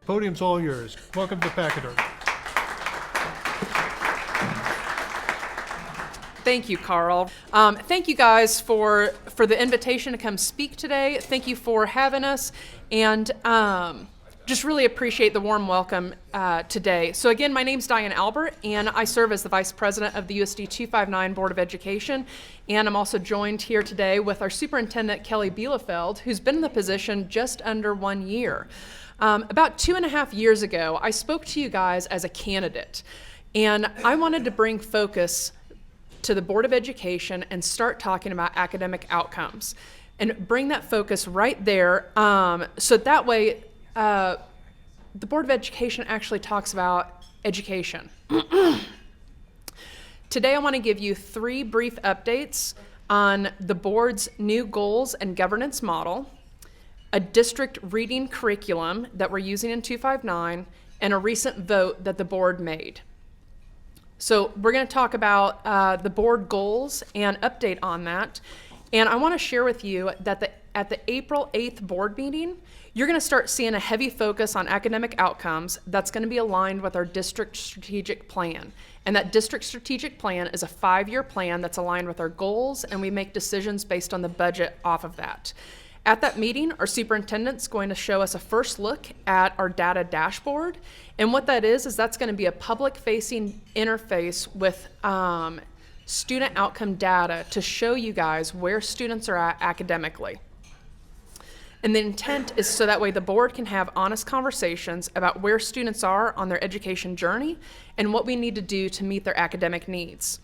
Podium's all yours. Welcome to Pachyderm. Thank you, Carl. Thank you guys for the invitation to come speak today. Thank you for having us, and just really appreciate the warm welcome today. So again, my name's Diane Albert, and I serve as the Vice President of the USD259 Board of Education, and I'm also joined here today with our Superintendent, Kelly Bielefeld, who's been in the position just under 1 year. About 2.5 years ago, I spoke to you guys as a candidate, and I wanted to bring focus to the Board of Education and start talking about academic outcomes and bring that focus right there, so that way the Board of Education actually talks about education. Today I want to give you 3 brief updates on the board's new goals and governance model, a district reading curriculum that we're using in 259, and a recent vote that the board made. So we're going to talk about the board goals and update on that. And I want to share with you that at the April 8th board meeting, you're going to start seeing a heavy focus on academic outcomes that's going to be aligned with our district strategic plan. And that district strategic plan is a 5-year plan that's aligned with our goals, and we make decisions based on the budget off of that. At that meeting, our superintendent's going to show us a first look at our data dashboard. And what that is that's going to be a public-facing interface with student outcome data to show you guys where students are at academically. And the intent is so that way the board can have honest conversations about where students are on their education journey and what we need to do to meet their academic needs.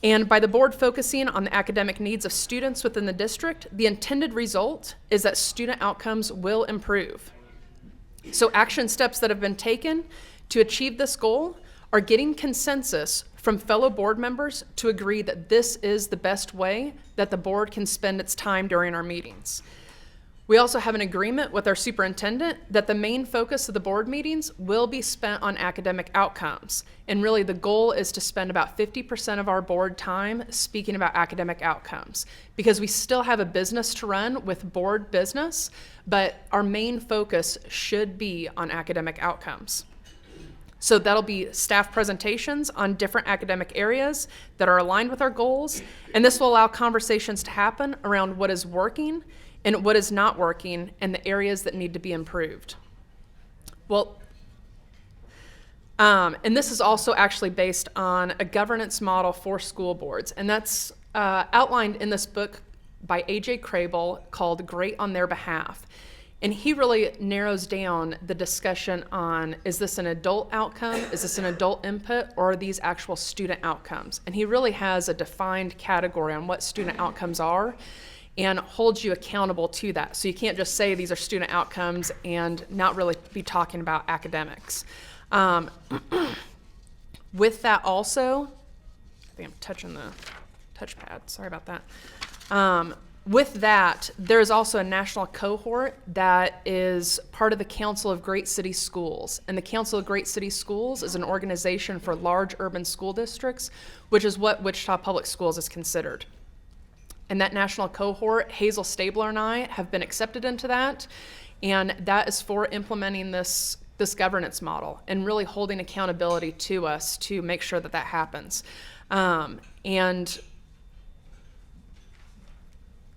And by the board focusing on the academic needs of students within the district, the intended result is that student outcomes will improve. So action steps that have been taken to achieve this goal are getting consensus from fellow board members to agree that this is the best way that the board can spend its time during our meetings. We also have an agreement with our superintendent that the main focus of the board meetings will be spent on academic outcomes. And really the goal is to spend about 50% of our board time speaking about academic outcomes, because we still have a business to run with board business, but our main focus should be on academic outcomes. So that'll be staff presentations on different academic areas that are aligned with our goals, and this will allow conversations to happen around what is working and what is not working and the areas that need to be improved. Well, and this is also actually based on a governance model for school boards, and that's outlined in this book by A.J. Crable called Great on Their Behalf. And he really narrows down the discussion on, is this an adult outcome, is this an adult input, or are these actual student outcomes? And he really has a defined category on what student outcomes are and holds you accountable to that. So you can't just say these are student outcomes and not really be talking about academics. With that also, I think I'm touching the touchpad, sorry about that. With that, there's also a national cohort that is part of the Council of Great City Schools. And the Council of Great City Schools is an organization for large urban school districts, which is what Wichita Public Schools is considered. And that national cohort, Hazel Stabler and I have been accepted into that, and that is for implementing this governance model and really holding accountability to us to make sure that that happens. And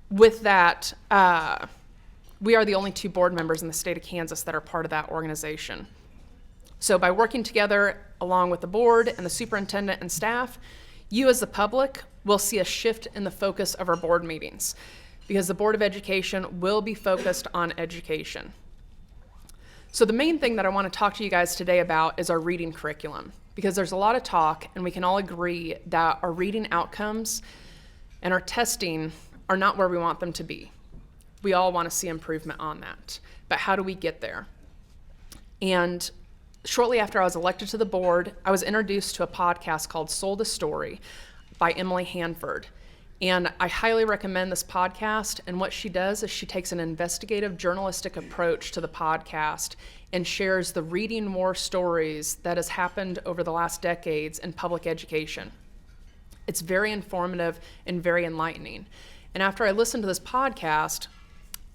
with that, we are the only 2 board members in the state of Kansas that are part of that organization. So by working together along with the board and the superintendent and staff, you as the public will see a shift in the focus of our board meetings, because the Board of Education will be focused on education. So the main thing that I want to talk to you guys today about is our reading curriculum, because there's a lot of talk and we can all agree that our reading outcomes and our testing are not where we want them to be. We all want to see improvement on that, but how do we get there? And shortly after I was elected to the board, I was introduced to a podcast called Sold a Story by Emily Hanford. And I highly recommend this podcast. And what she does is she takes an investigative journalistic approach to the podcast and shares the reading war stories that has happened over the last decades in public education. It's very informative and very enlightening. And after I listened to this podcast,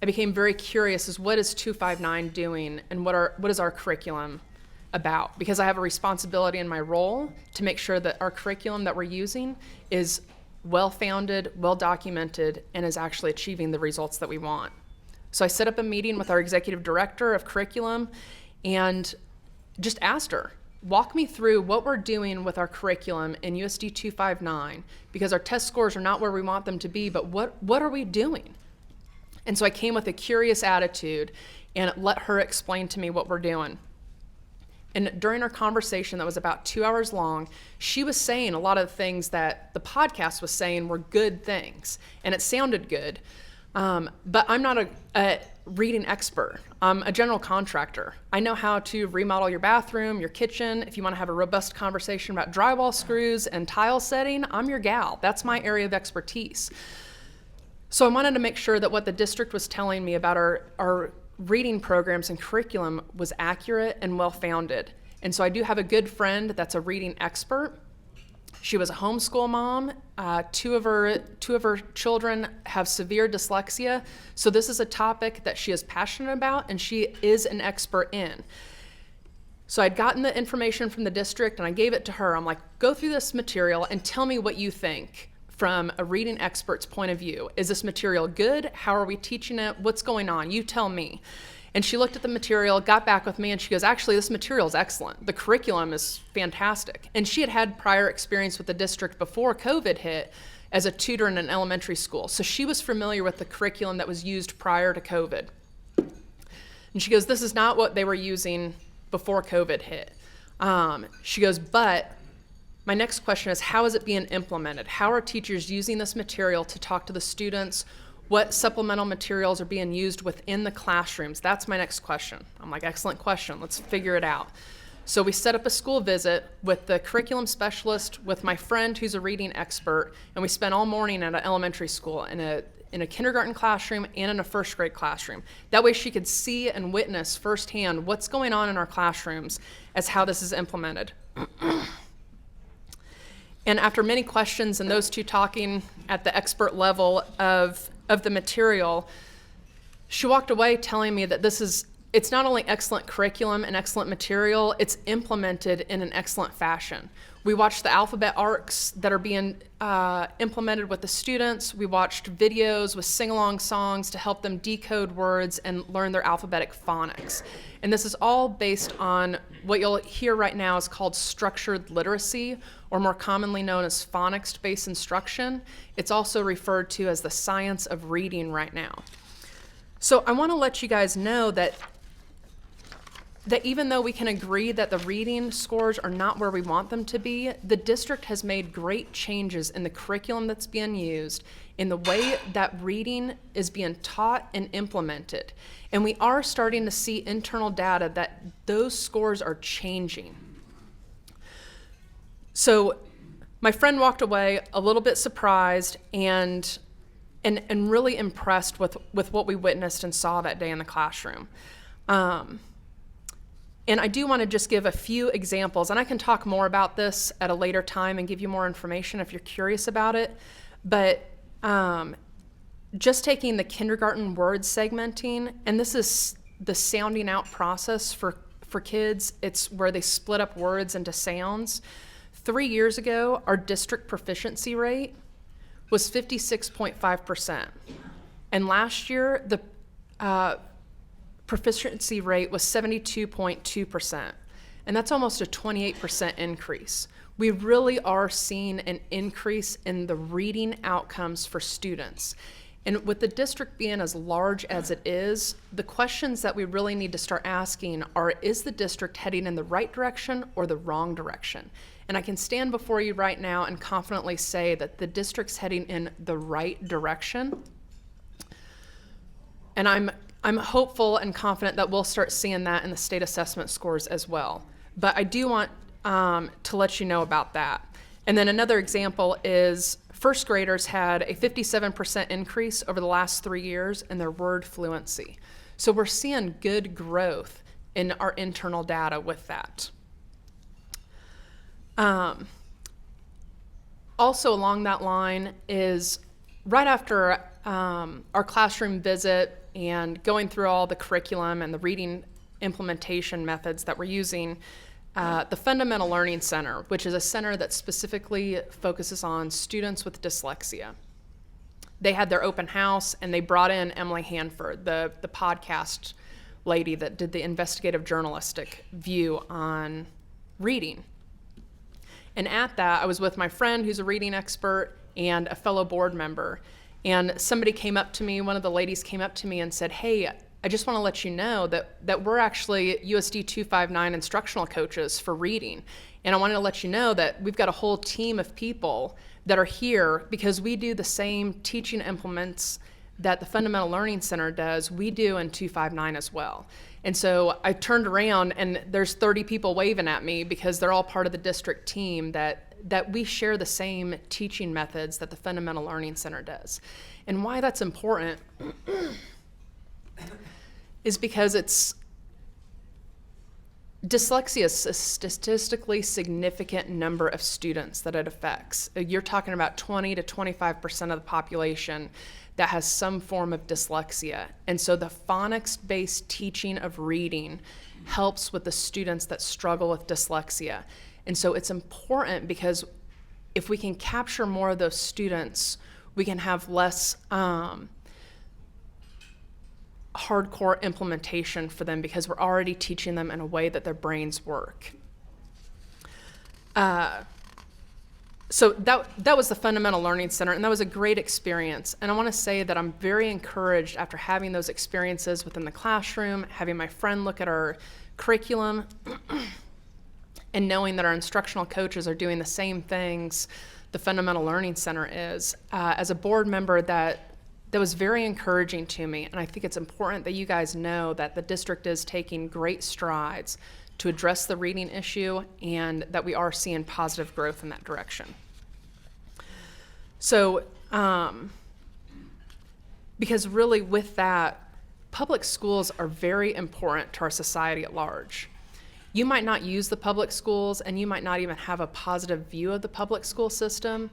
I became very curious as what is 259 doing and what is our curriculum about? Because I have a responsibility in my role to make sure that our curriculum that we're using is well-founded, well-documented, and is actually achieving the results that we want. So I set up a meeting with our executive director of curriculum and just asked her, walk me through what we're doing with our curriculum in USD 259, because our test scores are not where we want them to be, but what are we doing? And so I came with a curious attitude and let her explain to me what we're doing. And during our conversation that was about 2 hours long, she was saying a lot of the things that the podcast was saying were good things, and it sounded good. But I'm not a reading expert. I'm a general contractor. I know how to remodel your bathroom, your kitchen. If you want to have a robust conversation about drywall screws and tile setting, I'm your gal. That's my area of expertise. So I wanted to make sure that what the district was telling me about our reading programs and curriculum was accurate and well-founded. And so I do have a good friend that's a reading expert. She was a homeschool mom. Two of her children have severe dyslexia. So this is a topic that she is passionate about and she is an expert in. So I'd gotten the information from the district and I gave it to her. I'm like, go through this material and tell me what you think from a reading expert's point of view. Is this material good? How are we teaching it? What's going on? You tell me. And she looked at the material, got back with me, and she goes, actually, this material is excellent. The curriculum is fantastic. And she had had prior experience with the district before COVID hit as a tutor in an elementary school. So she was familiar with the curriculum that was used prior to COVID. And she goes, this is not what they were using before COVID hit. She goes, but my next question is, how is it being implemented? How are teachers using this material to talk to the students? What supplemental materials are being used within the classrooms? That's my next question. I'm like, excellent question. Let's figure it out. So we set up a school visit with the curriculum specialist, with my friend who's a reading expert, and we spent all morning at an elementary school in a kindergarten classroom and in a first grade classroom. That way she could see and witness firsthand what's going on in our classrooms as how this is implemented. And after many questions and those two talking at the expert level of the material, she walked away telling me that it's not only excellent curriculum and excellent material, it's implemented in an excellent fashion. We watched the alphabet arcs that are being implemented with the students. We watched videos with sing-along songs to help them decode words and learn their alphabetic phonics. And this is all based on what you'll hear right now is called structured literacy, or more commonly known as phonics-based instruction. It's also referred to as the science of reading right now. So I want to let you guys know that even though we can agree that the reading scores are not where we want them to be, the district has made great changes in the curriculum that's being used, in the way that reading is being taught and implemented. And we are starting to see internal data that those scores are changing. So my friend walked away a little bit surprised and really impressed with what we witnessed and saw that day in the classroom. And I do want to just give a few examples, and I can talk more about this at a later time and give you more information if you're curious about it. But just taking the kindergarten word segmenting, and this is the sounding out process for kids. It's where they split up words into sounds. 3 years ago, our district proficiency rate was 56.5%. And last year, the proficiency rate was 72.2%. And that's almost a 28% increase. We really are seeing an increase in the reading outcomes for students. And with the district being as large as it is, the questions that we really need to start asking are, is the district heading in the right direction or the wrong direction? And I can stand before you right now and confidently say that the district's heading in the right direction. And I'm hopeful and confident that we'll start seeing that in the state assessment scores as well. But I do want to let you know about that. And then another example is first graders had a 57% increase over the last 3 years in their word fluency. So we're seeing good growth in our internal data with that. Also along that line is right after our classroom visit and going through all the curriculum and the reading implementation methods that we're using, the Fundamental Learning Center, which is a center that specifically focuses on students with dyslexia. They had their open house, and they brought in Emily Hanford, the podcast lady that did the investigative journalistic view on reading. And at that, I was with my friend who's a reading expert and a fellow board member. And somebody came up to me, one of the ladies came up to me and said, "Hey, I just want to let you know that we're actually USD259 instructional coaches for reading. And I wanted to let you know that we've got a whole team of people that are here because we do the same teaching implements that the Fundamental Learning Center does, we do in 259 as well." And so I turned around, and there's 30 people waving at me because they're all part of the district team that we share the same teaching methods that the Fundamental Learning Center does. And why that's important is because dyslexia is a statistically significant number of students that it affects. You're talking about 20 to 25% of the population that has some form of dyslexia. And so the phonics-based teaching of reading helps with the students that struggle with dyslexia. And so it's important because if we can capture more of those students, we can have less hardcore implementation for them because we're already teaching them in a way that their brains work. So that was the Fundamental Learning Center, and that was a great experience. And I want to say that I'm very encouraged after having those experiences within the classroom, having my friend look at our curriculum, and knowing that our instructional coaches are doing the same things the Fundamental Learning Center is. As a board member, that was very encouraging to me, and I think it's important that you guys know that the district is taking great strides to address the reading issue and that we are seeing positive growth in that direction. So, because really with that, public schools are very important to our society at large. You might not use the public schools, and you might not even have a positive view of the public school system,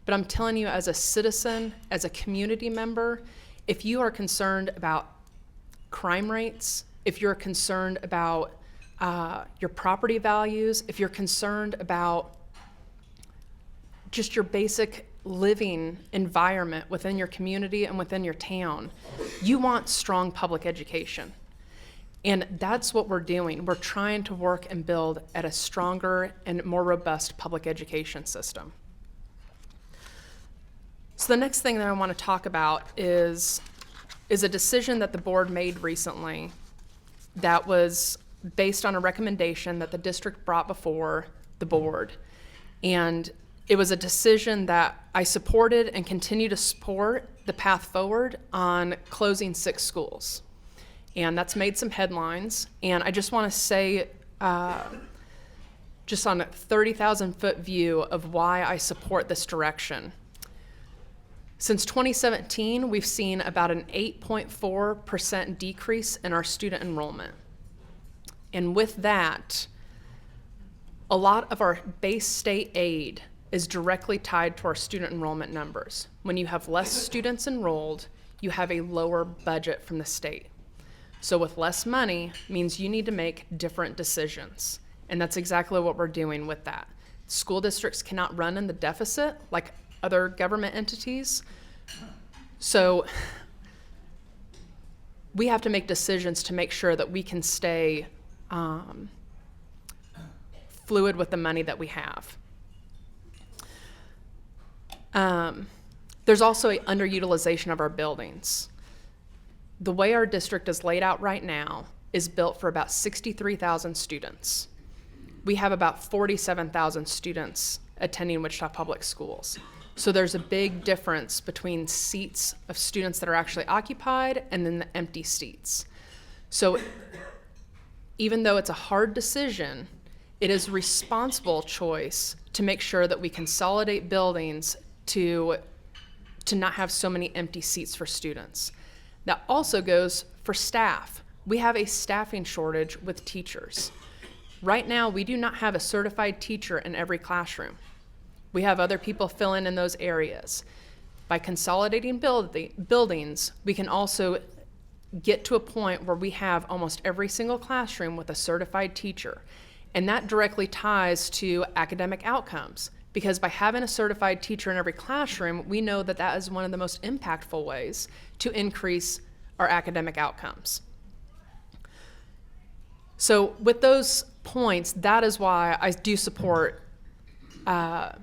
but I'm telling you, as a citizen, as a community member, if you are concerned about crime rates, if you're concerned about your property values, if you're concerned about just your basic living environment within your community and within your town, you want strong public education. And that's what we're doing. We're trying to work and build at a stronger and more robust public education system. So the next thing that I want to talk about is a decision that the board made recently that was based on a recommendation that the district brought before the board. And it was a decision that I supported and continue to support the path forward on closing 6 schools. And that's made some headlines. And I just want to say, just on a 30,000-foot view of why I support this direction. Since 2017, we've seen about an 8.4% decrease in our student enrollment. And with that, a lot of our base state aid is directly tied to our student enrollment numbers. When you have less students enrolled, you have a lower budget from the state. So with less money means you need to make different decisions. And that's exactly what we're doing with that. School districts cannot run in the deficit like other government entities. So we have to make decisions to make sure that we can stay fluid with the money that we have. There's also an underutilization of our buildings. The way our district is laid out right now is built for about 63,000 students. We have about 47,000 students attending Wichita Public Schools. So there's a big difference between seats of students that are actually occupied and then the empty seats. So even though it's a hard decision, it is a responsible choice to make sure that we consolidate buildings to not have so many empty seats for students. That also goes for staff. We have a staffing shortage with teachers. Right now, we do not have a certified teacher in every classroom. We have other people filling in those areas. By consolidating buildings, we can also get to a point where we have almost every single classroom with a certified teacher. And that directly ties to academic outcomes, because by having a certified teacher in every classroom, we know that that is one of the most impactful ways to increase our academic outcomes. So with those points, that is why I do support and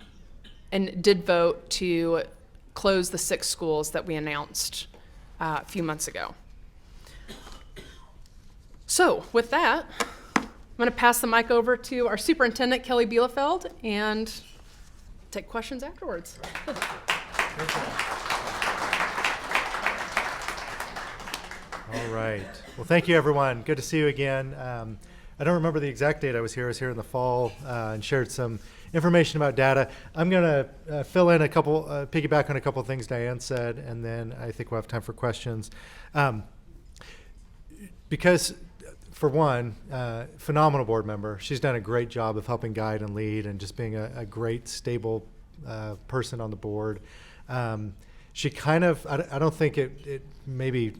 did vote to close the 6 schools that we announced a few months ago. So with that, I'm going to pass the mic over to our superintendent, Kelly Bielefeld, and take questions afterwards. All right. Well, thank you, everyone. Good to see you again. I don't remember the exact date I was here. I was here in the fall and shared some information about data. I'm going to fill in a couple, piggyback on a couple of things Diane said, and then I think we'll have time for questions. Because, for one, phenomenal board member. She's done a great job of helping guide and lead and just being a great, stable person on the board. She kind of, I don't think it maybe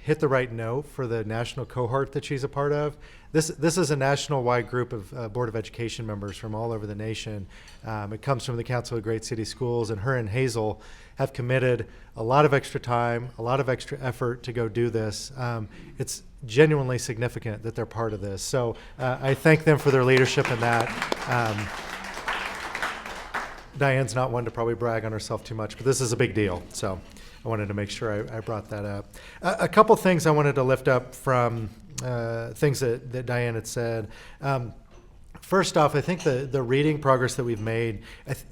hit the right note for the national cohort that she's a part of. This is a national-wide group of Board of Education members from all over the nation. It comes from the Council of Great City Schools, and her and Hazel have committed a lot of extra time, a lot of extra effort to go do this. It's genuinely significant that they're part of this. So I thank them for their leadership in that. Diane's not one to probably brag on herself too much, but this is a big deal. So I wanted to make sure I brought that up. A couple things I wanted to lift up from things that Diane had said. First off, I think the reading progress that we've made,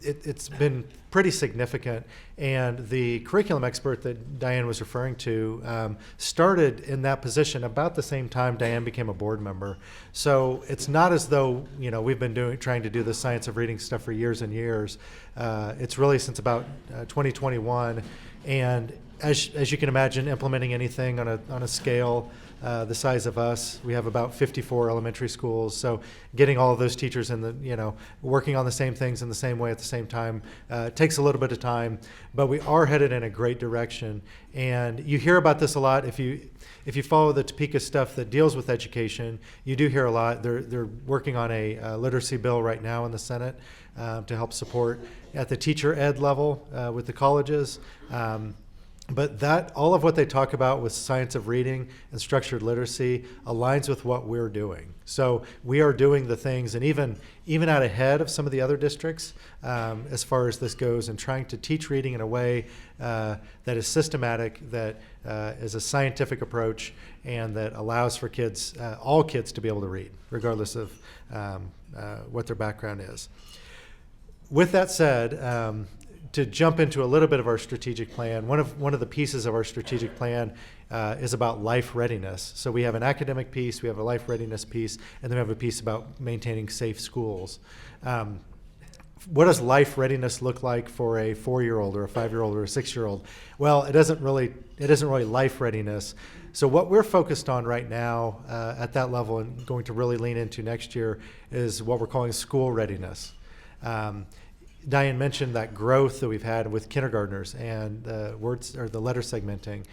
it's been pretty significant. And the curriculum expert that Diane was referring to started in that position about the same time Diane became a board member. So it's not as though we've been trying to do the science of reading stuff for years and years. It's really since about 2021. And as you can imagine, implementing anything on a scale the size of us, we have about 54 elementary schools. So getting all of those teachers in working on the same things in the same way at the same time takes a little bit of time, but we are headed in a great direction. And you hear about this a lot. If you follow the Topeka stuff that deals with education, you do hear a lot. They're working on a literacy bill right now in the Senate to help support at the teacher ed level with the colleges. But all of what they talk about with science of reading and structured literacy aligns with what we're doing. So we are doing the things, and even out ahead of some of the other districts as far as this goes, and trying to teach reading in a way that is systematic, that is a scientific approach, and that allows for kids, all kids, to be able to read, regardless of what their background is. With that said, to jump into a little bit of our strategic plan, one of the pieces of our strategic plan is about life readiness. So we have an academic piece, we have a life readiness piece, and then we have a piece about maintaining safe schools. What does life readiness look like for a 4-year-old or a 5-year-old or a 6-year-old? Well, it isn't really life readiness. So what we're focused on right now at that level, and going to really lean into next year, is what we're calling school readiness. Diane mentioned that growth that we've had with kindergartners and the letter segmenting,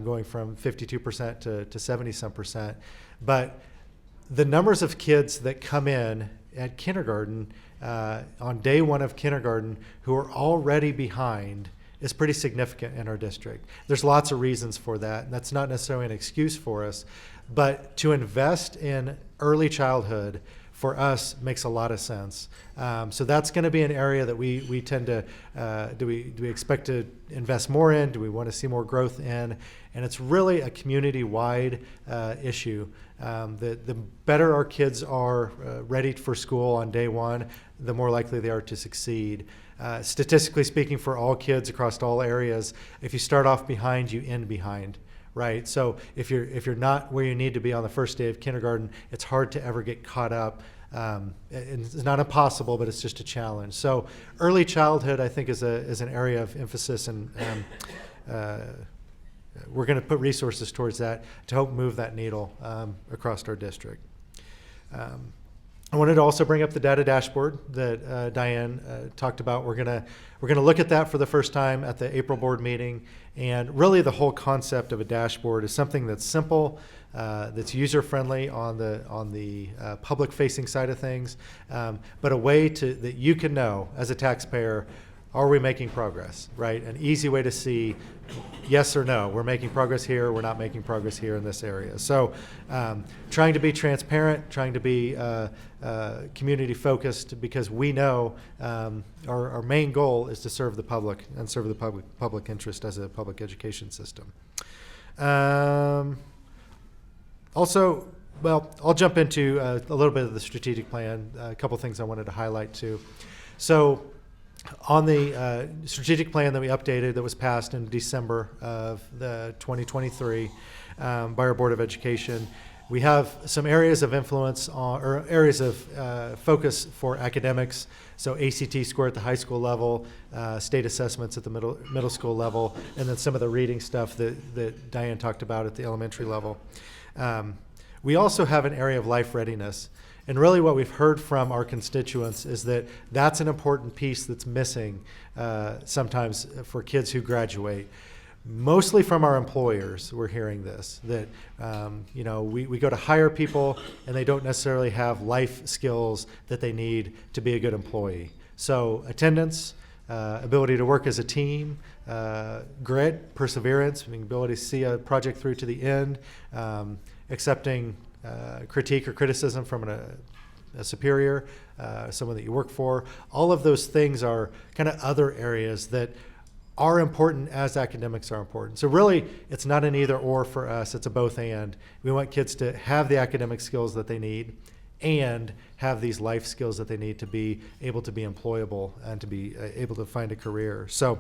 going from 52% to 70-some%. But the numbers of kids that come in at kindergarten on day 1 of kindergarten who are already behind is pretty significant in our district. There's lots of reasons for that, and that's not necessarily an excuse for us. But to invest in early childhood for us makes a lot of sense. So that's going to be an area that we tend to, do we expect to invest more in? Do we want to see more growth in? And it's really a community-wide issue. The better our kids are ready for school on day 1, the more likely they are to succeed. Statistically speaking, for all kids across all areas, if you start off behind, you end behind. Right, so if you're not where you need to be on the first day of kindergarten, it's hard to ever get caught up. It's not impossible, but it's just a challenge. So early childhood, I think, is an area of emphasis, and we're going to put resources towards that to help move that needle across our district. I wanted to also bring up the data dashboard that Diane talked about. We're gonna look at that for the first time at the April board meeting, and really the whole concept of a dashboard is something that's simple, that's user friendly on the public-facing side of things, but a way that you can know as a taxpayer, are we making progress, right? An easy way to see yes or no. We're making progress here. We're not making progress here in this area. So trying to be transparent, trying to be community focused, because we know our main goal is to serve the public and serve the public interest as a public education system. Also, well, I'll jump into a little bit of the strategic plan, a couple things I wanted to highlight too. So on the strategic plan that we updated that was passed in December of the 2023 by our Board of Education, we have some areas of influence or areas of focus for academics. So ACT score at the high school level, state assessments at the middle school level, and then some of the reading stuff that Diane talked about at the elementary level. We also have an area of life readiness. And really what we've heard from our constituents is that that's an important piece that's missing sometimes for kids who graduate. Mostly from our employers, we're hearing this, that we go to hire people and they don't necessarily have life skills that they need to be a good employee. So attendance, ability to work as a team, grit, perseverance, ability to see a project through to the end, accepting critique or criticism from a superior, someone that you work for. All of those things are kind of other areas that are important as academics are important. So really, it's not an either or for us, it's a both and. We want kids to have the academic skills that they need and have these life skills that they need to be able to be employable and to be able to find a career. So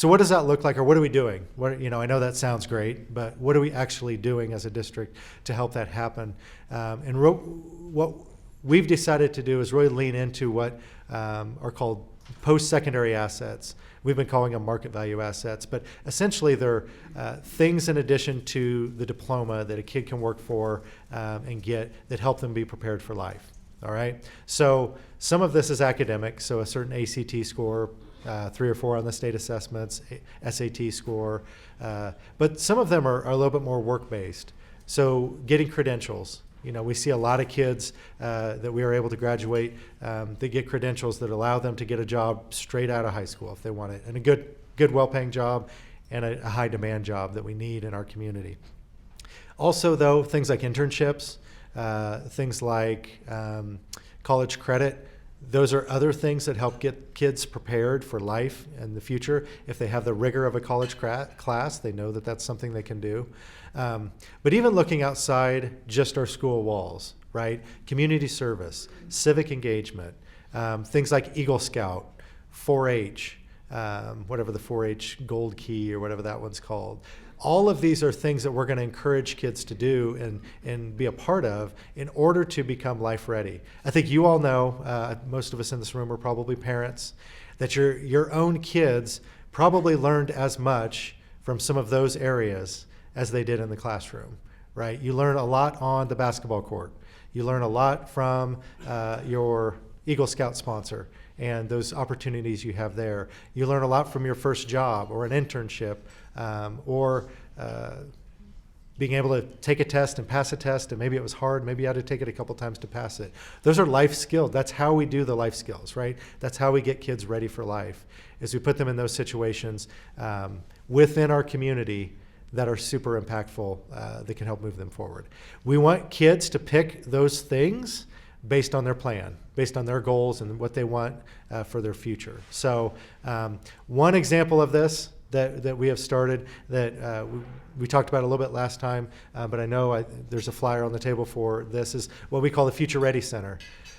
what does that look like, or what are we doing? I know that sounds great, but what are we actually doing as a district to help that happen? What we've decided to do is really lean into what are called post-secondary assets. We've been calling them market value assets, but essentially they're things in addition to the diploma that a kid can work for and get that help them be prepared for life. All right. So some of this is academic, so a certain ACT score, 3 or 4 on the state assessments, SAT score, but some of them are a little bit more work-based. So getting credentials. We see a lot of kids that we are able to graduate that get credentials that allow them to get a job straight out of high school if they want it, and a good well-paying job and a high-demand job that we need in our community. Also, though, things like internships, things like college credit, those are other things that help get kids prepared for life and the future. If they have the rigor of a college class, they know that that's something they can do. But even looking outside just our school walls, right? Community service, civic engagement, things like Eagle Scout, 4-H, whatever the 4-H Gold Key or whatever that one's called. All of these are things that we're going to encourage kids to do and be a part of in order to become life ready. I think you all know, most of us in this room are probably parents, that your own kids probably learned as much from some of those areas as they did in the classroom, right? You learn a lot on the basketball court. You learn a lot from your Eagle Scout sponsor and those opportunities you have there. You learn a lot from your first job or an internship, or being able to take a test and pass a test, and maybe it was hard, maybe you had to take it a couple times to pass it. Those are life skills. That's how we do the life skills, right? That's how we get kids ready for life, is we put them in those situations within our community that are super impactful, that can help move them forward. We want kids to pick those things based on their plan, based on their goals and what they want for their future. So one example of this that we have started that we talked about a little bit last time, but I know there's a flyer on the table for this, is what we call the Future Ready Center.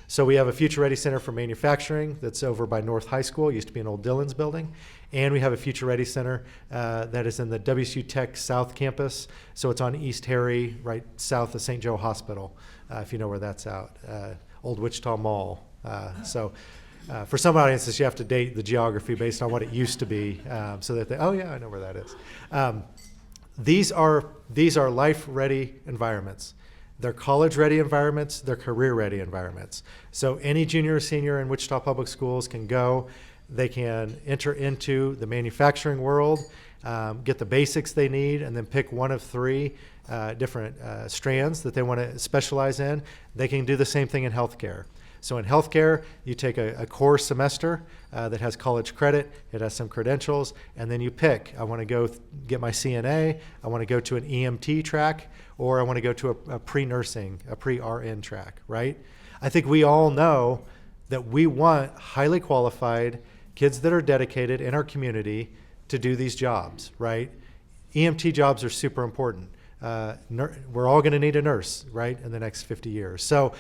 So we have a Future Ready Center for manufacturing that's over by North High School. It used to be an old Dillon's building. And we have a Future Ready Center that is in the WSU Tech South Campus. So it's on East Harry, right south of St. Joe Hospital, if you know where that's out. Old Wichita Mall. For some audiences, you have to date the geography based on what it used to be, so that they, oh yeah, I know where that is. These are life-ready environments. They're college-ready environments, they're career-ready environments. So any junior or senior in Wichita Public Schools can go, they can enter into the manufacturing world, get the basics they need, and then pick one of three different strands that they want to specialize in. They can do the same thing in healthcare. So in healthcare, you take a core semester that has college credit, it has some credentials, and then you pick, I want to go get my CNA, I want to go to an EMT track, or I want to go to a pre-nursing, a pre-RN track, right? I think we all know that we want highly qualified kids that are dedicated in our community to do these jobs, right? EMT jobs are super important. We're all going to need a nurse, right, in the next 50 years. So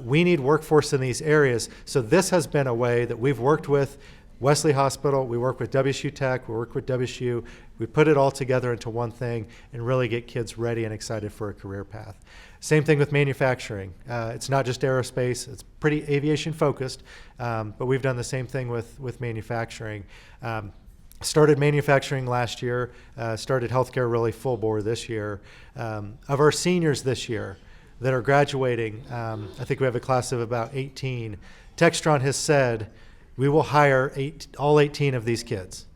we need workforce in these areas. So this has been a way that we've worked with Wesley Hospital, we work with WSU Tech, we work with WSU. We put it all together into one thing and really get kids ready and excited for a career path. Same thing with manufacturing. It's not just aerospace, it's pretty aviation focused, but we've done the same thing with manufacturing. Started manufacturing last year, started healthcare really full bore this year. Of our seniors this year that are graduating, I think we have a class of about 18. Textron has said we will hire all 18 of these kids.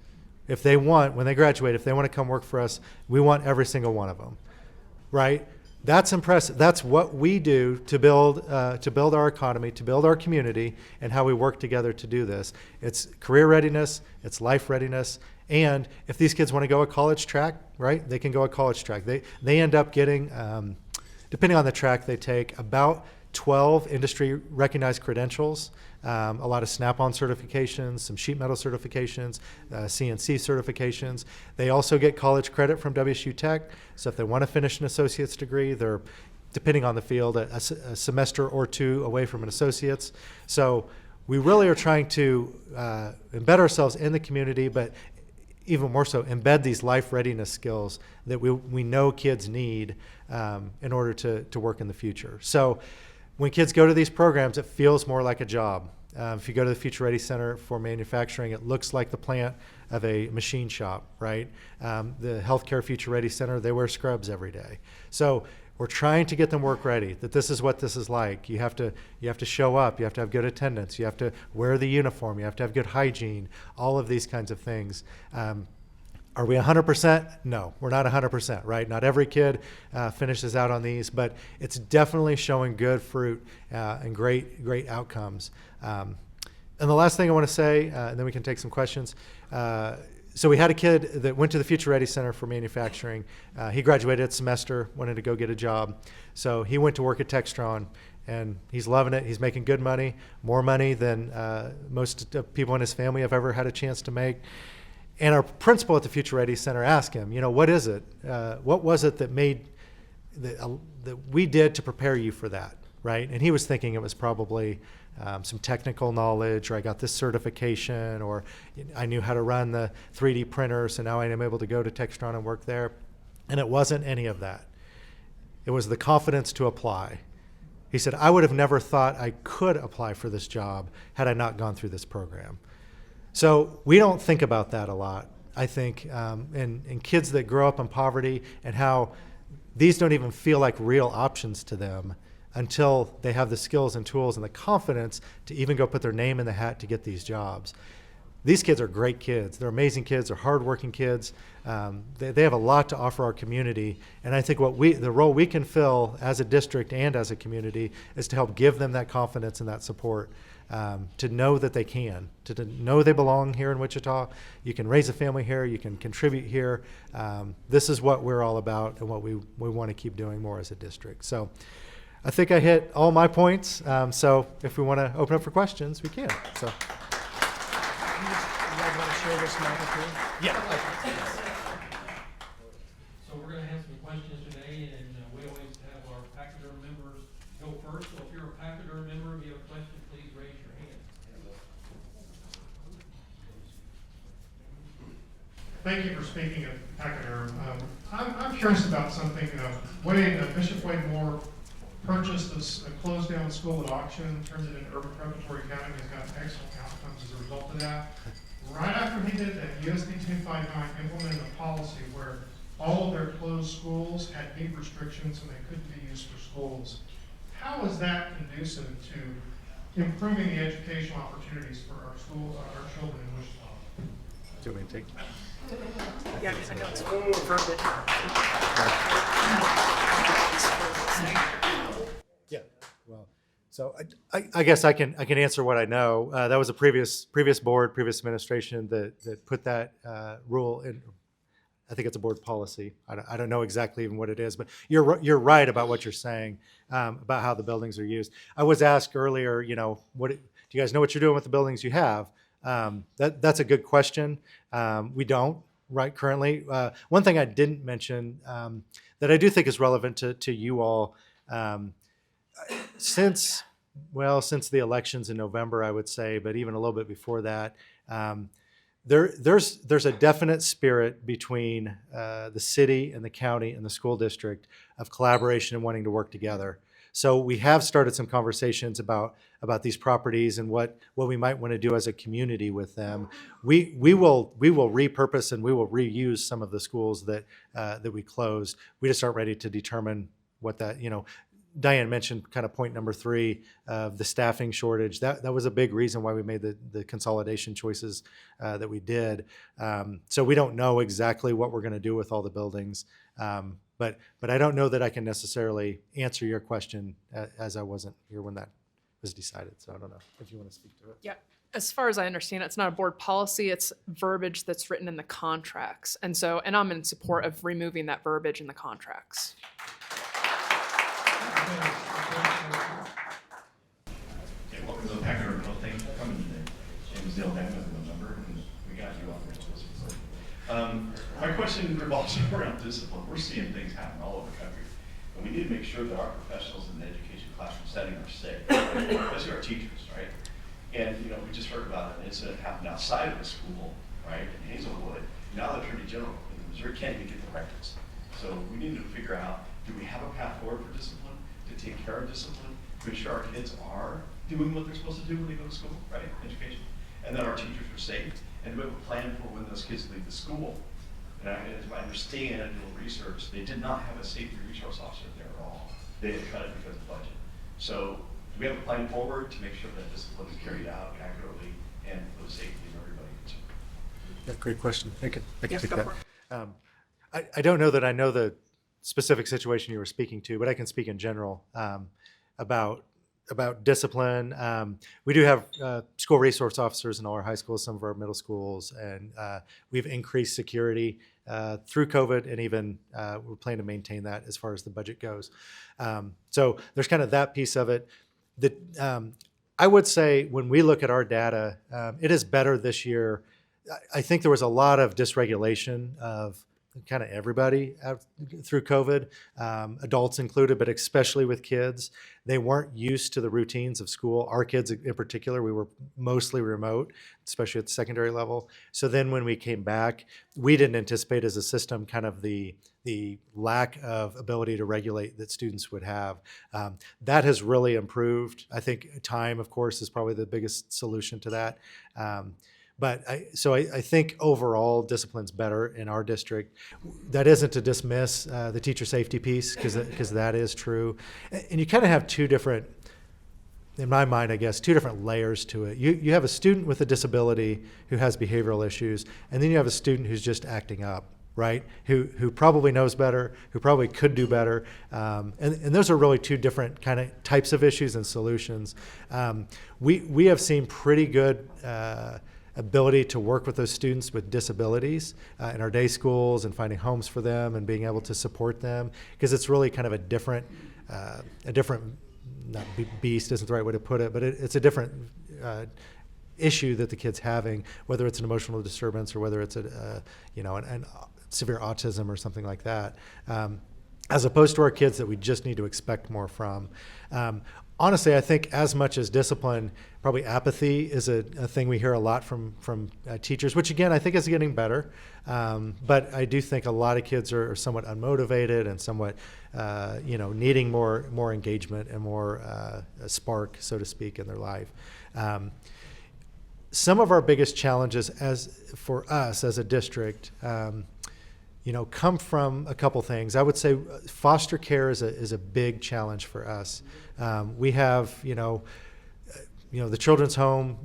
If they want, when they graduate, if they want to come work for us, we want every single one of them, right? That's impressive. That's what we do to build our economy, to build our community, and how we work together to do this. It's career readiness, it's life readiness, and if these kids want to go a college track, right, they can go a college track. They end up getting, depending on the track they take, about 12 industry recognized credentials, a lot of Snap-on certifications, some sheet metal certifications, CNC certifications. They also get college credit from WSU Tech. So if they want to finish an associate's degree, they're, depending on the field, a semester or two away from an associate's. So we really are trying to embed ourselves in the community, but even more so, embed these life readiness skills that we know kids need in order to work in the future. So when kids go to these programs, it feels more like a job. If you go to the Future Ready Center for Manufacturing, it looks like the plant of a machine shop, right? The Healthcare Future Ready Center, they wear scrubs every day. So we're trying to get them work ready, that this is what this is like. You have to show up, you have to have good attendance, you have to wear the uniform, you have to have good hygiene, all of these kinds of things. Are we 100%? No, we're not 100%, right? Not every kid finishes out on these, but it's definitely showing good fruit and great outcomes. And the last thing I want to say, and then we can take some questions. So we had a kid that went to the Future Ready Center for Manufacturing. He graduated at semester, wanted to go get a job. So he went to work at Textron, and he's loving it. He's making good money, more money than most people in his family have ever had a chance to make. And our principal at the Future Ready Center asked him, what is it? What was it that that we did to prepare you for that, right? And he was thinking it was probably some technical knowledge, or I got this certification, or I knew how to run the 3D printer, so now I am able to go to Textron and work there. And it wasn't any of that. It was the confidence to apply. He said, I would have never thought I could apply for this job had I not gone through this program. So we don't think about that a lot, I think, and kids that grow up in poverty, and how these don't even feel like real options to them until they have the skills and tools and the confidence to even go put their name in the hat to get these jobs. These kids are great kids. They're amazing kids. They're hardworking kids. They have a lot to offer our community, and I think the role we can fill as a district and as a community is to help give them that confidence and that support. To know that they can, to know they belong here in Wichita. You can raise a family here, you can contribute here. This is what we're all about and what we want to keep doing more as a district. So I think I hit all my points. So if we want to open up for questions, we can. So. You guys want to share this microphone? Yeah. So we're going to have some questions today, and we always have our Pachyderm members go first. So if you're a Pachyderm member and you have a question, please raise your hand. Thank you for speaking of Pachyderm. I'm curious about something. Bishop Wade Moore purchased a closed down school at auction, turned it into Urban Preparatory Academy, has got excellent outcomes as a result of that. Right after he did that, USD259 implemented a policy where all of their closed those schools had deep restrictions and they couldn't be used for schools. How is that conducive to improving the educational opportunities for our schools, our children in Wichita? Do you want me to take? Yeah, because I know it's verbiage. Yeah. Well, so I guess I can answer what I know. That was a previous board, previous administration that put that rule in. I think it's a board policy. I don't know exactly even what it is, but you're right about what you're saying about how the buildings are used. I was asked earlier, what do you guys know what you're doing with the buildings you have? That's a good question. We don't right currently. One thing I didn't mention that I do think is relevant to you all, since the elections in November, I would say, but even a little bit before that, there's a definite spirit between the city and the county and the school district of collaboration and wanting to work together. So we have started some conversations about these properties and what we might want to do as a community with them. We will repurpose and we will reuse some of the schools that we closed. We just aren't ready to determine what that, Diane mentioned kind of point number 3 of the staffing shortage. That was a big reason why we made the consolidation choices that we did. So we don't know exactly what we're going to do with all the buildings. But I don't know that I can necessarily answer your question as I wasn't here when that was decided. So I don't know if you want to speak to it. Yeah. As far as I understand, it's not a board policy, it's verbiage that's written in the contracts. And I'm in support of removing that verbiage in the contracts. Okay, welcome to the Pachyderm Club. Thanks for coming today. James Dale Diamond, remember, and we got you off the my question revolves around discipline. We're seeing things happen all over the country, and we need to make sure that our professionals in the education classroom setting are safe, especially our teachers, right? And we just heard about an incident happened outside of the school, right, in Hazelwood. Now the Attorney General in Missouri can't even get the records. So we need to figure out, do we have a path forward for discipline, to take care of discipline, to ensure our kids are doing what they're supposed to do when they go to school, right, education, and that our teachers are safe, and we have a plan for when those kids leave the school. And as I understand, in the research, they did not have a safety resource officer there at all. They had cut it because of budget. So we have a plan forward to make sure that discipline is carried out accurately and for the safety of everybody concerned. Yeah, great question. I can Yes, take go that. for it. I don't know that I know the specific situation you were speaking to, but I can speak in general about discipline. We do have school resource officers in all our high schools, some of our middle schools, and we've increased security through COVID, and even we're planning to maintain that as far as the budget goes. So there's kind of that piece of it. I would say when we look at our data, it is better this year. I think there was a lot of dysregulation of kind of everybody through COVID, adults included, but especially with kids. They weren't used to the routines of school. Our kids in particular, we were mostly remote, especially at the secondary level. So then when we came back, we didn't anticipate as a system kind of the lack of ability to regulate that students would have. That has really improved. I think time, of course, is probably the biggest solution to that. But I think overall discipline's better in our district. That isn't to dismiss the teacher safety piece, because that is true. And you kind of have two different, in my mind, I guess, two different layers to it. You have a student with a disability who has behavioral issues, and then you have a student who's just acting up, right? Who probably knows better, who probably could do better. And those are really two different kind of types of issues and solutions. We have seen pretty good ability to work with those students with disabilities in our day schools and finding homes for them and being able to support them, because it's really kind of a different, not beast isn't the right way to put it, but it's a different issue that the kid's having, whether it's an emotional disturbance or whether it's an severe autism or something like that, as opposed to our kids that we just need to expect more from. Honestly, I think as much as discipline, probably apathy is a thing we hear a lot from teachers, which again, I think is getting better. But I do think a lot of kids are somewhat unmotivated and somewhat, needing more engagement and more a spark, so to speak, in their life. Some of our biggest challenges for us as a district, come from a couple things. I would say foster care is a big challenge for us. We have, the children's home,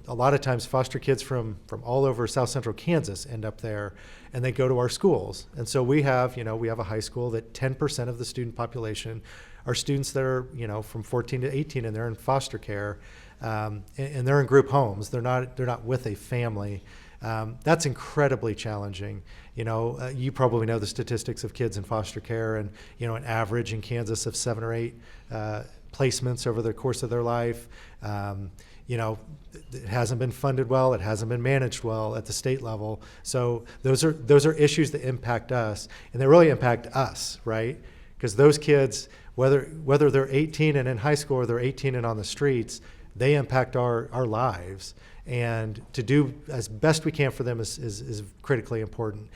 a lot of times foster kids from all over South Central Kansas end up there, and they go to our schools. And so we have a high school that 10% of the student population are students that are, from 14 to 18, and they're in foster care, and they're in group homes. They're not with a family. That's incredibly challenging. You probably know the statistics of kids in foster care, and an average in Kansas of 7 or 8 placements over the course of their life. It hasn't been funded well. It hasn't been managed well at the state level. So those are issues that impact us, and they really impact us, right? Because those kids, whether they're 18 and in high school or they're 18 and on the streets, they impact our lives. And to do as best we can for them is critically important.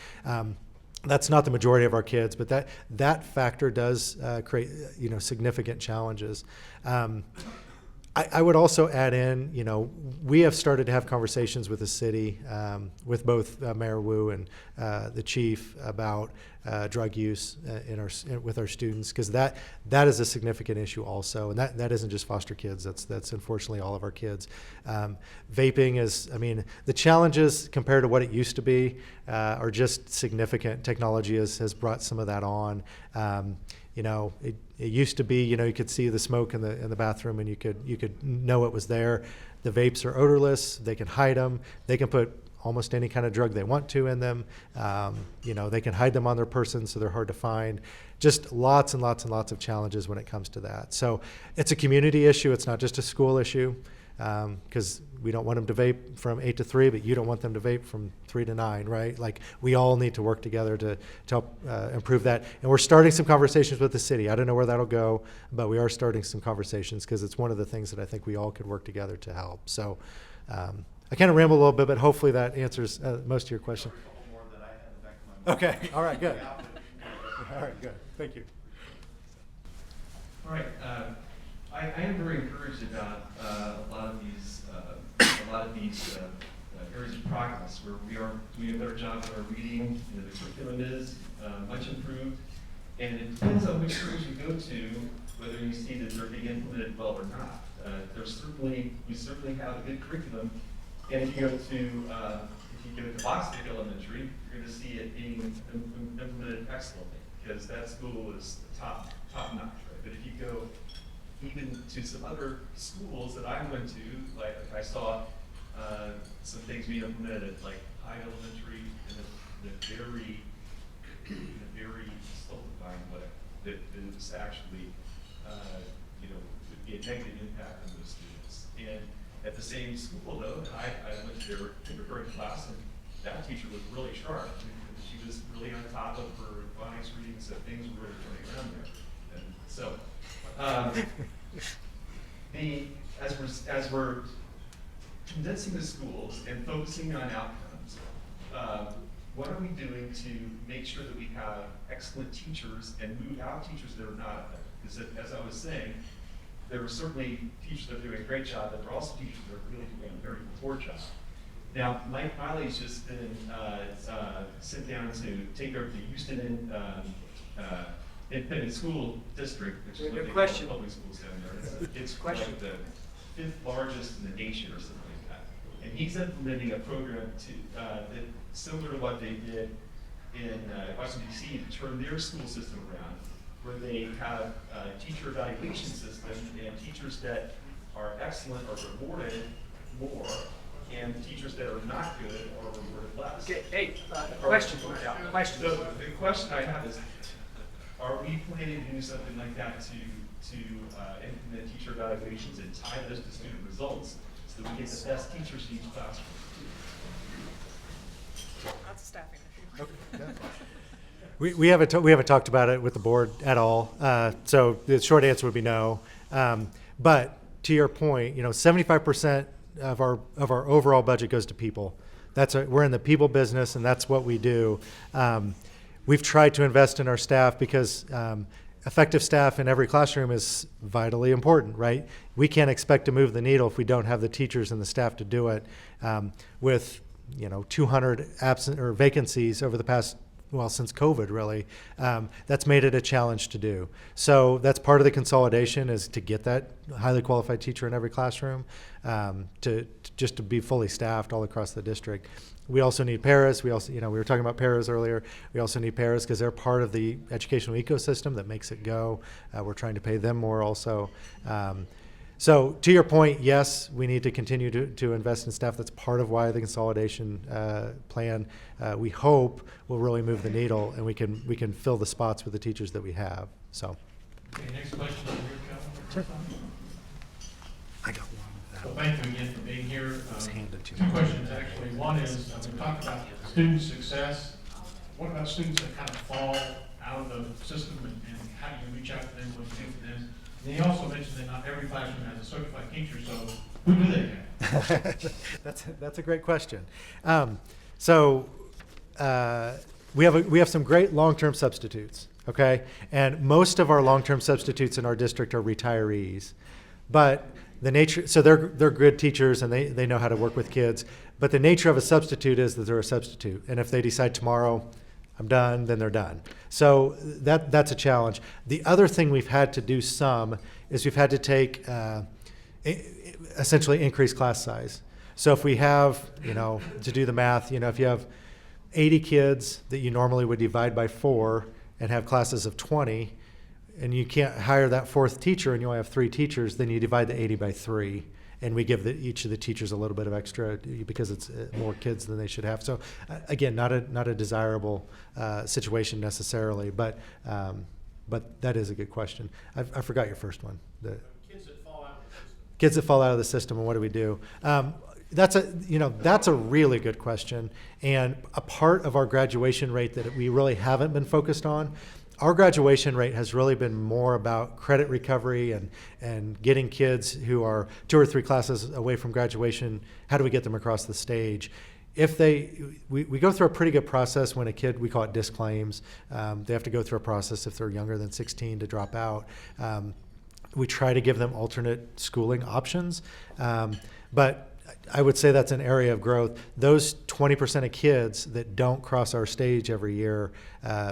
That's not the majority of our kids, but that factor does create significant challenges. I would also add in, we have started to have conversations with the city, with both Mayor Wu and the chief about drug use with our students, because that is a significant issue also, and that isn't just foster kids. That's unfortunately all of our kids. Vaping is, the challenges compared to what it used to be are just significant. Technology has brought some of that on. It used to be, you could see the smoke in the bathroom, and you could know it was there. The vapes are odorless. They can hide them. They can put almost any kind of drug they want to in them. They can hide them on their person, so they're hard to find. Just lots and lots and lots of challenges when it comes to that. So it's a community issue. It's not just a school issue, because we don't want them to vape from 8 to 3, but you don't want them to vape from 3 to 9, right? Like, we all need to work together to help improve that. And we're starting some conversations with the city. I don't know where that'll go, but we are starting some conversations, because it's one of the things that I think we all could work together to help. So I kind of ramble a little bit, but hopefully that answers most of your question. Okay, all right, good. All right, good, thank you. All right, I am very encouraged about a lot of these areas of progress where we are doing a better job of our reading. The curriculum is much improved, and it depends on which schools you go to whether you see that they're being implemented well or not. We certainly have a good curriculum, and if you go to Bostic Elementary, you're going to see it being implemented excellently, because that school is top notch. Right? But if you go even to some other schools that I went to, like I saw some things being implemented at like Hyde Elementary in a very stultifying way that it was actually would be a negative impact on those students. And at the same school though, I went to their kindergarten class, and that teacher was really sharp. She was really on top of her phonics reading, so things were really turning around there. And so, as we're condensing the schools and focusing on outcomes, what are we doing to make sure that we have excellent teachers and move out teachers that are not effective? Because as I was saying, there are certainly teachers that are doing a great job, but there are also teachers that are really doing a very poor job. Now, Mike Miley's just been sent down to take over the Houston Independent School District, which is what they call the public schools down there. It's like the 5th largest in the nation or something like that. And he's implementing a program that similar to what they did in Washington, D.C. to turn their school system around, where they have a teacher evaluation system, and teachers that are excellent are rewarded more, and teachers that are not good are rewarded less. Okay, hey, question. So the question I have is, are we planning to do something like that to implement teacher evaluations and tie those to student results so that we get the best teachers in each classroom? That's a staffing issue. Okay. We haven't talked about it with the board at all. So the short answer would be no. But to your point, 75% of our overall budget goes to people. We're in the people business, and that's what we do. We've tried to invest in our staff because effective staff in every classroom is vitally important, right? We can't expect to move the needle if we don't have the teachers and the staff to do it. With 200 absent or vacancies over the past since COVID really, that's made it a challenge to do. So that's part of the consolidation, is to get that highly qualified teacher in every classroom, to be fully staffed all across the district. We also need paras. We also, we were talking about paras earlier. We also need paras because they're part of the educational ecosystem that makes it go. We're trying to pay them more also. So to your point, yes, we need to continue to invest in staff. That's part of why the consolidation plan, we hope, will really move the needle, and we can fill the spots with the teachers that we have. So. Okay, next question over here, Calvin. Sure. I got one. Well, thank you again for being here. It's handed to Two me. questions, actually. One is, we talked about student success. What about students that kind of fall out of the system, and how do you reach out to them, what do you do for them? And you also mentioned that not every classroom has a certified teacher, so who do they have? That's a great question. We have some great long-term substitutes, okay? And most of our long-term substitutes in our district are retirees. But the nature, so they're good teachers and they know how to work with kids. But the nature of a substitute is that they're a substitute. And if they decide tomorrow, I'm done, then they're done. So that's a challenge. The other thing we've had to do some is we've had to take, essentially increase class size. So if we have, to do the math, if you have 80 kids that you normally would divide by 4 and have classes of 20, and you can't hire that fourth teacher and you only have 3 teachers, then you divide the 80 by 3. And we give each of the teachers a little bit of extra because it's more kids than they should have. So again, not a desirable situation necessarily, but that is a good question. I forgot your first one. Kids that fall out of the system. Kids that fall out of the system, and what do we do? That's a really good question. And a part of our graduation rate that we really haven't been focused on. Our graduation rate has really been more about credit recovery and getting kids who are 2 or 3 classes away from graduation, how do we get them across the stage? If we go through a pretty good process when a kid, we call it disclaims. They have to go through a process if they're younger than 16 to drop out. We try to give them alternate schooling options. But I would say that's an area of growth. Those 20% of kids that don't cross our stage every year,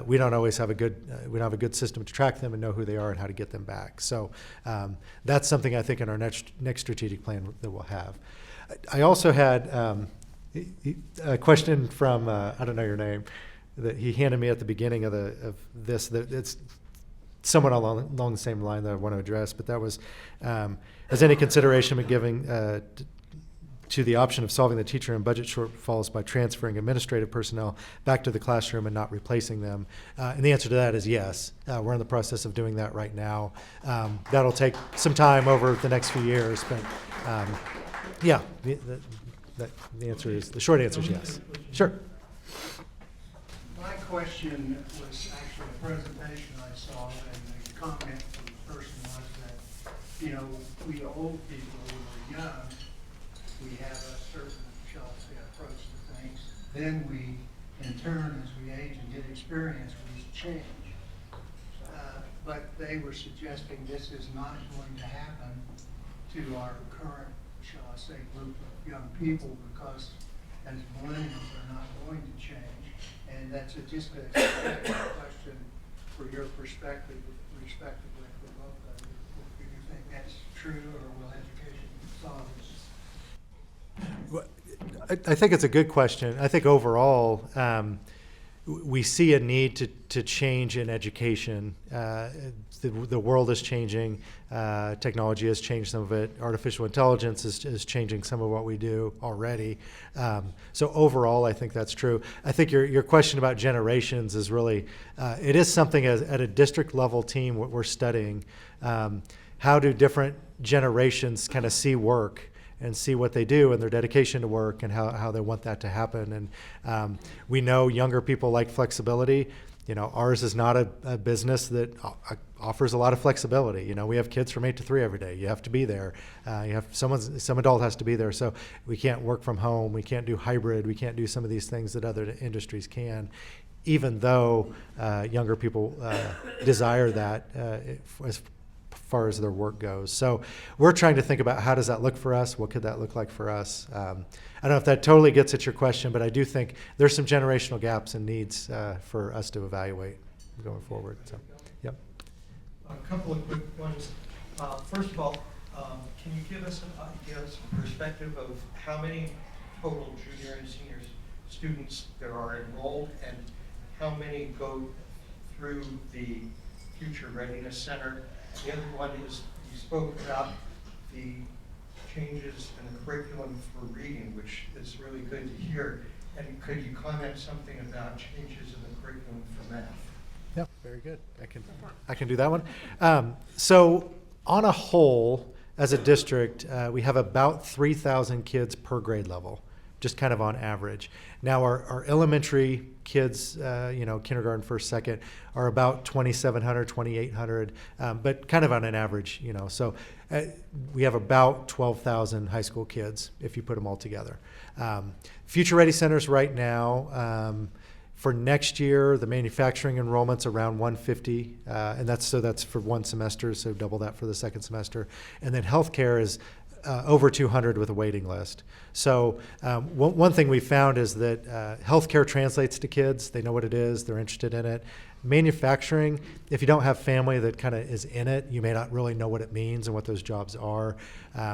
we don't always have a good system to track them and know who they are and how to get them back. So that's something I think in our next strategic plan that we'll have. I also had a question from I don't know your name that he handed me at the beginning of this. That it's somewhat along the same line that I want to address, but that was has any consideration been giving to the option of solving the teacher and budget shortfalls by transferring administrative personnel back to the classroom and not replacing them? And the answer to that is yes. We're in the process of doing that right now. That'll take some time over the next few years, but yeah, the short answer is yes. Sure. My question was actually a presentation I saw, and the comment from the person was that, we old people who are young, we have a certain, shall I say, approach to things. Then we, in turn, as we age and get experience, we change. But they were suggesting this is not going to happen to our current, shall I say, group of young people, because as millennials are not going to change. And that's just a question for your perspective, respectively, for both of you. Do you think that's true, or will education solve this? I think it's a good question. I think overall, we see a need to change in education. The world is changing. Technology has changed some of it. Artificial intelligence is changing some of what we do already. So overall, I think that's true. I think your question about generations is really, it is something at a district level team what we're studying. How do different generations kind of see work and see what they do and their dedication to work and how they want that to happen. And we know younger people like flexibility. Ours is not a business that offers a lot of flexibility. We have kids from 8 to 3 every day. You have to be there. Some adult has to be there. So we can't work from home. We can't do hybrid. We can't do some of these things that other industries can, even though younger people desire that as far as their work goes. So we're trying to think about how does that look for us? What could that look like for us? I don't know if that totally gets at your question, but I do think there's some generational gaps and needs for us to evaluate going forward. So, yep. A couple of quick ones. First of all, can you give us some perspective of how many total junior and senior students there are enrolled, and how many go through the Future Readiness Center? The other one is, you spoke about the changes in the curriculum for reading, which is really good to hear. And could you comment something about changes in the curriculum for math? Yeah, very good. I can do that one. So on a whole, as a district, we have about 3,000 kids per grade level, just kind of on average. Now our elementary kids, kindergarten, first, second, are about 2,700, 2,800, but kind of on an average, So we have about 12,000 high school kids if you put them all together. Future Ready Centers right now, for next year, the manufacturing enrollment's around 150, and that's for one semester, so double that for the second semester. And then healthcare is over 200 with a waiting list. So one thing we found is that healthcare translates to kids. They know what it is. They're interested in it. Manufacturing, if you don't have family that kind of is in it, you may not really know what it means and what those jobs are.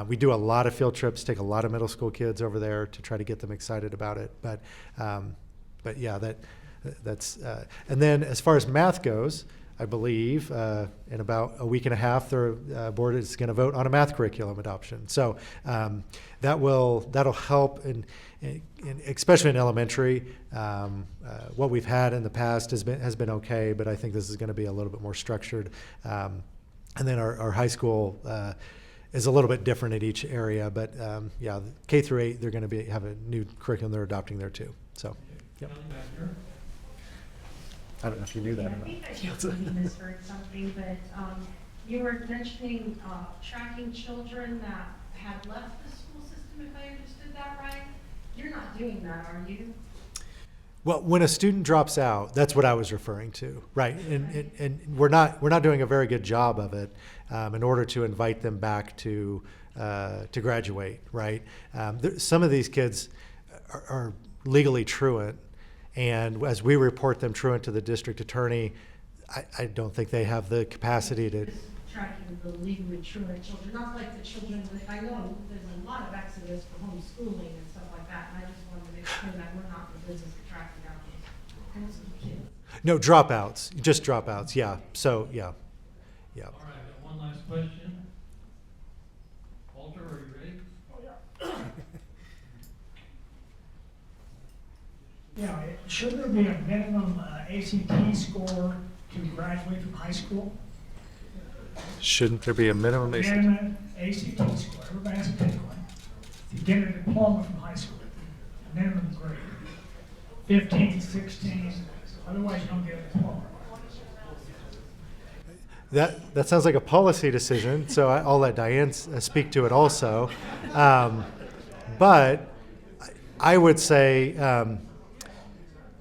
We do a lot of field trips, take a lot of middle school kids over there to try to get them excited about it. But yeah, that's and then as far as math goes, I believe in about a week and a half, the board is going to vote on a math curriculum adoption. So that'll help, in especially in elementary. What we've had in the past has been okay, but I think this is going to be a little bit more structured. And then our high school is a little bit different at each area, but yeah, K through 8, they're going to have a new curriculum they're adopting there too. So, yep. I don't know if you knew that or not. I think I just misheard something, but you were mentioning tracking children that had left the school system, if I understood that right. You're not doing that, are you? Well, when a student drops out, that's what I was referring to, right? And we're not doing a very good job of it in order to invite them back to graduate, right? Some of these kids are legally truant. And as we report them truant to the district attorney, I don't think they have the capacity to. Tracking the legally truant children, not like the children that I know there's a lot of exodus for homeschooling and stuff like that. And I just wanted to make sure that we're not in the business of tracking down those kinds of kids. No, dropouts, just dropouts. Yeah. So yeah. All right, I got one last question. Walter, are you ready? Oh, yeah. Yeah, should there be a minimum ACT score to graduate from high school? Shouldn't there be a minimum Minimum ACT score, everybody has to pick one. To get a diploma from high school, a minimum grade. 15, 16, otherwise you don't get a diploma. That sounds like a policy decision, so I'll let Diane speak to it also. But I would say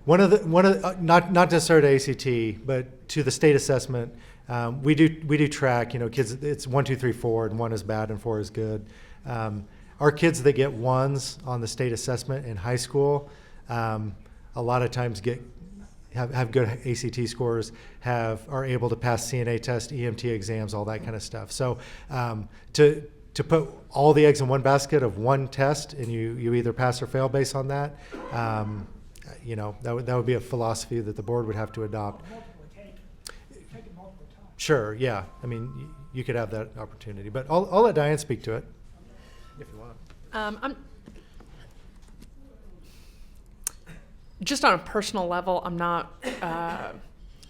not necessarily to ACT, but to the state assessment, we do track. Kids. It's 1, 2, 3, 4, and 1 is bad and 4 is good. Our kids that get 1s on the state assessment in high school, a lot of times have good ACT scores, are able to pass CNA test, EMT exams, all that kind of stuff. So to put all the eggs in one basket of one test and you either pass or fail based on that, that would be a philosophy that the board would have to adopt. Take it multiple times. Sure, yeah. I mean, you could have that opportunity, but I'll let Diane speak to it if you want. I'm just on a personal level, I'm not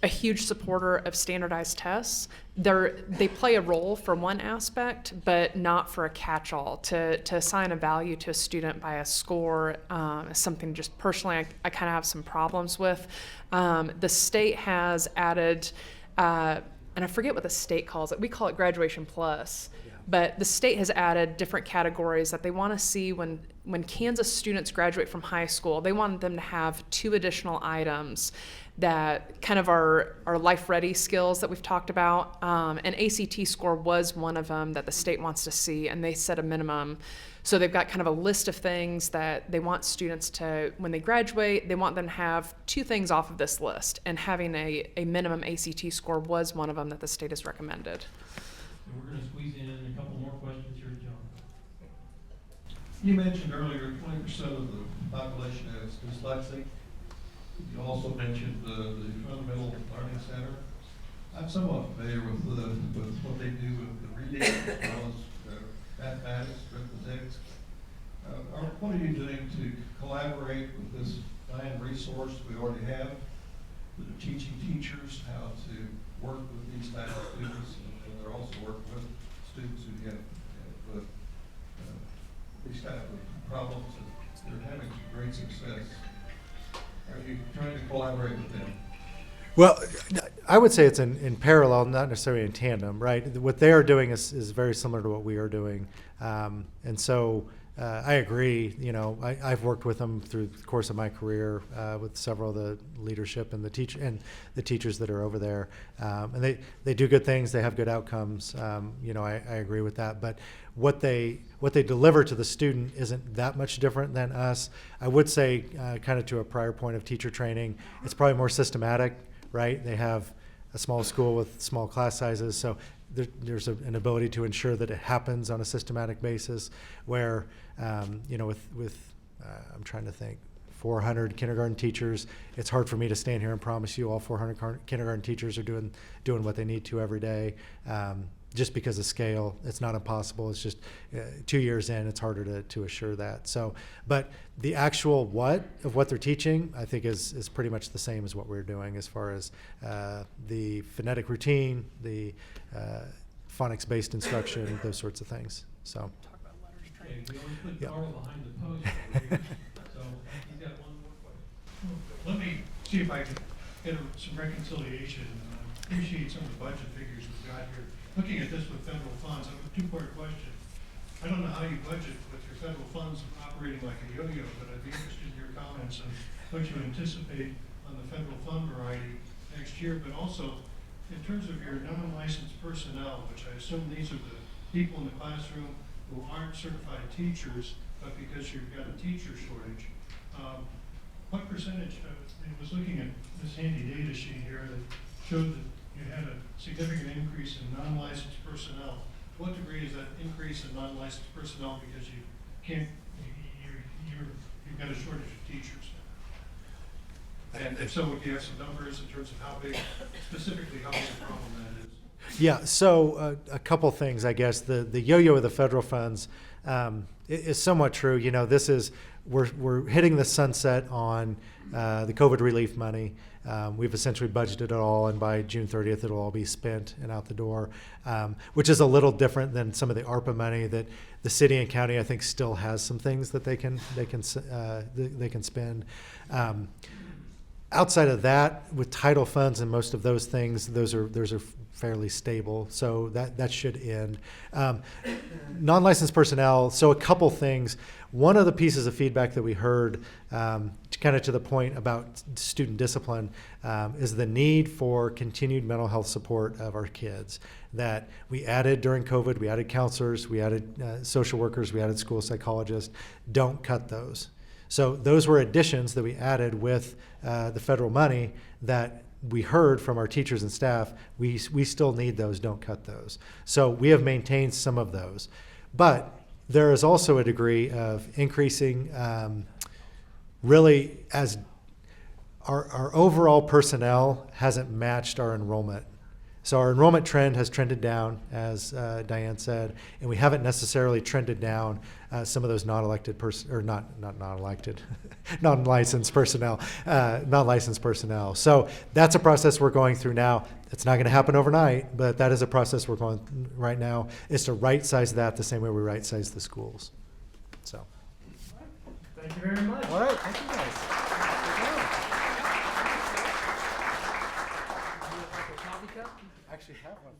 a huge supporter of standardized tests. They play a role for one aspect, but not for a catch-all. To assign a value to a student by a score is something just personally I kind of have some problems with. The state has added, and I forget what the state calls it. We call it Graduation Plus. But the state has added different categories that they want to see when Kansas students graduate from high school. They want them to have 2 additional items that kind of are life ready skills that we've talked about. An ACT score was one of them that the state wants to see, and they set a minimum. So they've got kind of a list of things that they want students to, when they graduate, they want them to have 2 things off of this list, and having a minimum ACT score was one of them that the state has recommended. And we're going to squeeze in a couple more questions here, John. You mentioned earlier 20% of the population is dyslexic. You also mentioned the Fundamental Learning Center. I'm somewhat familiar with what they do with the reading as well as mathematics, arithmetic. What are you doing to collaborate with this fine resource we already have, that are teaching teachers how to work with these types of students, and they're also working with students who have these type of problems, and they're having great success. Are you trying to collaborate with them? Well, I would say it's in parallel, not necessarily in tandem, right? What they are doing is very similar to what we are doing. And so I agree, you know, I've worked with them through the course of my career with several of the leadership and the teachers that are over there. And they do good things, they have good outcomes. You know, I agree with that. But what they deliver to the student isn't that much different than us. I would say, kind of to a prior point of teacher training, it's probably more systematic, right? They have a small school with small class sizes, so there's an ability to ensure that it happens on a systematic basis. Where, you know, with I'm trying to think, 400 kindergarten teachers, it's hard for me to stand here and promise you all 400 kindergarten teachers are doing what they need to every day. Just because of scale, it's not impossible. It's just 2 years in, it's harder to assure that. So, but the actual what they're teaching, I think is pretty much the same as what we're doing as far as the phonetic routine, the phonics-based instruction, those sorts of things. So. Okay, we always put Carl behind the post over here, so he's got one more question. Let me see if I can get some reconciliation. I appreciate some of the budget figures we've got here. Looking at this with federal funds, I have a 2-part question. I don't know how you budget with your federal funds operating like a yo-yo, but I'd be interested in your comments on what you anticipate on the federal fund variety next year, but also in terms of your non-licensed personnel, which I assume these are the people in the classroom who aren't certified teachers, but because you've got a teacher shortage. What percentage, I was looking at this handy data sheet here that showed that you had a significant increase in non-licensed personnel. To what degree is that increase in non-licensed personnel because you've got a shortage of teachers? And if so, would you have some numbers in terms of how big, specifically how big a problem that is? Yeah, so a couple things, I guess. The yo-yo of the federal funds is somewhat true. You know, we're hitting the sunset on the COVID relief money. We've essentially budgeted it all, and by June 30th, it'll all be spent and out the door, which is a little different than some of the ARPA money that the city and county, I think, still has some things that they can spend. Outside of that, with title funds and most of those things, those are fairly stable, so that should end. Non-licensed personnel, so a couple things. One of the pieces of feedback that we heard, kind of to the point about student discipline, is the need for continued mental health support of our kids. That we added during COVID, we added counselors, we added social workers, we added school psychologists. Don't cut those. So those were additions that we added with the federal money that we heard from our teachers and staff. We still need those, don't cut those. So we have maintained some of those. But there is also a degree of increasing, really, as our overall personnel hasn't matched our enrollment. So our enrollment trend has trended down, as Diane said, and we haven't necessarily trended down some of those non-licensed personnel. So that's a process we're going through now. It's not going to happen overnight, but that is a process we're going right now, is to right-size that the same way we right-size the schools. So. Thank you very much. All right, thank you guys. Actually have one.